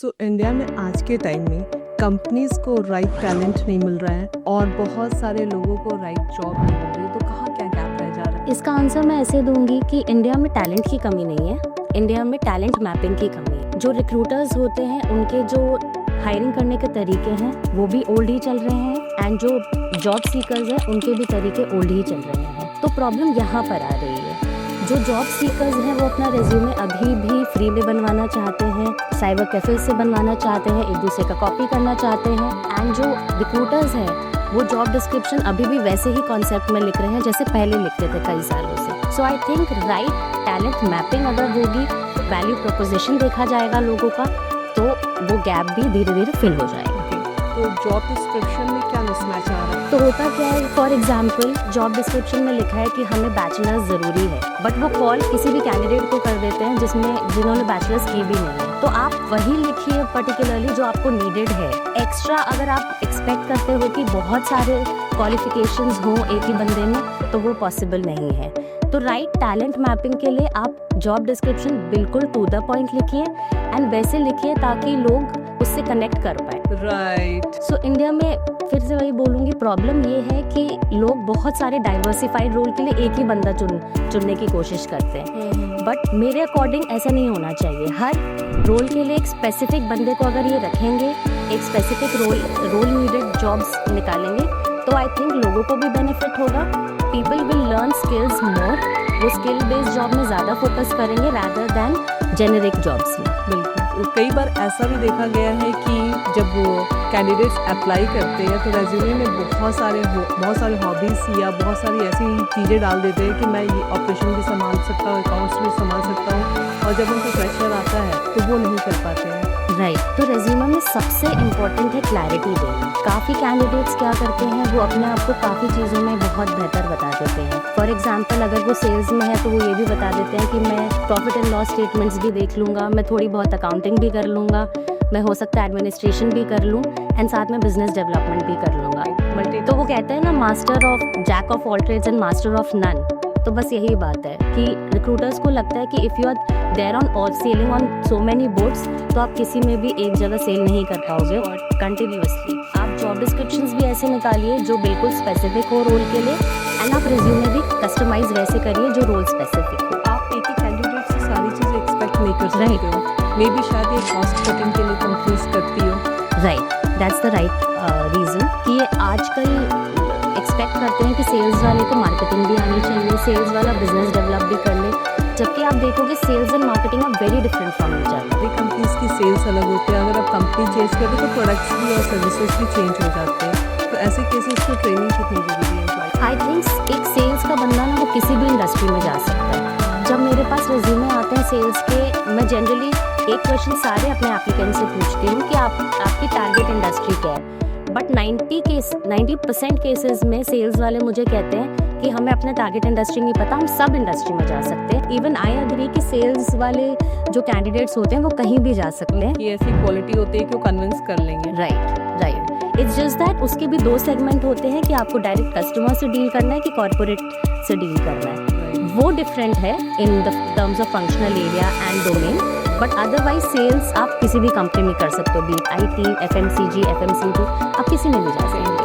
India में आज के टाइम में कंपनीज को राइट टैलेंट नहीं मिल रहा है और बहुत सारे लोगों को राइट जॉब नहीं मिल रही, तो कहाँ क्या गैप रह जा रहा है? इसका आंसर मैं ऐसे दूंगी कि इंडिया में टैलेंट की कमी नहीं है, इंडिया में टैलेंट मैपिंग की कमी है। जो रिक्रूटर्स होते हैं उनके जो हायरिंग करने के तरीके हैं वो भी ओल्ड ही चल रहे हैं एंड जो जॉब सीकर्स हैं उनके भी तरीके ओल्ड ही चल रहे हैं। तो प्रॉब्लम यहाँ पर आ रही है। जो जॉब सीकर्स हैं वो अपना रेज्यूमे अभी भी फ्री में बनवाना चाहते हैं, साइबर कैफे से बनवाना चाहते हैं, एक दूसरे का कॉपी करना चाहते हैं एंड जो रिक्रूटर्स हैं वो जॉब डिस्क्रिप्शन अभी भी वैसे ही कॉन्सेप्ट में लिख रहे हैं जैसे पहले लिखते थे कई सालों से। So I think right talent mapping अगर होगी, वैल्यू प्रोपोजिशन देखा जाएगा लोगों का, तो वो गैप भी धीरे धीरे फिल हो जाएगा। तो जॉब डिस्क्रिप्शन में क्या मिसमैच आ रहा है? तो होता क्या है, फॉर एग्जाम्पल जॉब डिस्क्रिप्शन में लिखा है कि हमें बैचलर्स ज़रूरी है, बट वो कॉल किसी भी कैंडिडेट को कर देते हैं जिन्होंने बैचलर्स की भी नहीं है। तो आप वही लिखिए पर्टिकुलरली जो आपको नीडेड है। एक्स्ट्रा अगर आप एक्सपेक्ट करते हो कि बहुत सारे क्वालिफिकेशंस हो एक ही बंदे में, तो वो पॉसिबल नहीं है। तो राइट टैलेंट मैपिंग के लिए आप जॉब डिस्क्रिप्शन बिल्कुल टू द पॉइंट लिखिए एंड वैसे लिखिए ताकि लोग उससे कनेक्ट कर पाए। राइट। सो इंडिया में फिर से वही बोलूँगी, प्रॉब्लम ये है कि लोग बहुत सारे डाइवर्सिफाइड रोल के लिए एक ही बंदा चुनने की कोशिश करते हैं, बट मेरे अकॉर्डिंग ऐसा नहीं होना चाहिए। हर रोल के लिए एक स्पेसिफिक बंदे को अगर ये रखेंगे, एक स्पेसिफिक रोल नीडेड जॉब्स निकालेंगे, तो आई थिंक लोगों को भी बेनिफिट होगा। पीपल विल लर्न स्किल्स मोर, वो स्किल बेस्ड जॉब में ज़्यादा फोकस करेंगे रादर दैन जेनेरिक जॉब्स में। बिल्कुल। कई बार ऐसा भी देखा गया है कि जब वो कैंडिडेट्स अप्लाई करते हैं तो रेज्यूमे में बहुत सारे हॉबीज़ या बहुत सारी ऐसी चीज़ें डाल देते हैं कि मैं ये ऑपरेशन भी संभाल सकता हूँ, अकाउंट्स भी संभाल सकता हूँ, और जब उनको प्रेशर आता है तो वो नहीं कर पाते हैं। राइट। तो रेज्यूमे में सबसे इम्पोर्टेंट है क्लैरिटी देना। काफ़ी कैंडिडेट्स क्या करते हैं, वो अपने आप को काफ़ी चीज़ों में बहुत बेहतर बता देते हैं। फॉर एग्जांपल अगर वो सेल्स में है तो वो ये भी बता देते हैं कि मैं प्रॉफिट एंड लॉस स्टेटमेंट्स भी देख लूँगा, मैं थोड़ी बहुत अकाउंटिंग भी कर लूँगा, मैं हो सकता है एडमिनिस्ट्रेशन भी कर लूँ एंड साथ में बिजनेस डेवलपमेंट भी कर लूँगा। तो वो कहते हैं ना, master of jack of all trades and master of none. तो बस यही बात है कि रिक्रूटर्स को लगता है कि if you are there on और selling on so many boats, तो आप किसी में भी एक जगह सेल नहीं कर पाओगे कंटिन्यूअसली। आप जॉब डिस्क्रिप्शंस भी ऐसे निकालिए जो बिल्कुल स्पेसिफिक हो रोल के लिए एंड आप रिज्यूमे भी कस्टमाइज वैसे करिए जो रोल स्पेसिफिक हो। आप एक ही कैंडिडेट से सारी चीज़ें एक्सपेक्ट नहीं कर सकते हो। मे बी शायद ये कॉस्ट कटिंग के लिए कंफ्यूज करती हो। Right, that's the right reason कि ये आजकल एक्सपेक्ट करते हैं कि सेल्स वाले को मार्केटिंग भी आनी चाहिए, सेल्स वाला बिजनेस डेवलप भी कर ले, जबकि आप देखोगे sales and marketing are very different from each other. Companies की सेल्स अलग होती है, अगर आप कंपनी चेंज करते तो प्रोडक्ट्स भी और सर्विसेज भी चेंज हो जाते हैं। तो ऐसे केसेस में ट्रेनिंग कितनी जरूरी है? आई थिंक एक सेल्स का बंदा ना वो किसी भी इंडस्ट्री में जा सकता है। जब मेरे पास रिज्यूमे आते हैं सेल्स के, मैं जनरली एक क्वेश्चन सारे अपने एप्लीकेंट से पूछती हूँ कि आपकी टारगेट इंडस्ट्री क्या है। बट 90% केसेस में सेल्स वाले मुझे कहते हैं कि हमें अपना टारगेट इंडस्ट्री नहीं पता, हम सब इंडस्ट्री में जा सकते हैं। इवन आई अग्री कि सेल्स वाले जो कैंडिडेट्स होते हैं वो कहीं भी जा सकते हैं। ये ऐसी क्वालिटी होती है कि वो कन्विंस कर लेंगे। राइट। इट्स जस्ट दैट उसके भी दो सेगमेंट होते हैं कि आपको डायरेक्ट कस्टमर से डील करना है कि कॉर्पोरेट से डील करना है। वो डिफरेंट है in the terms of functional area and domain, but otherwise sales आप किसी भी कंपनी में कर सकते हो, बी IT, FMCG, FMCG, आप किसी में भी जा सकते हो।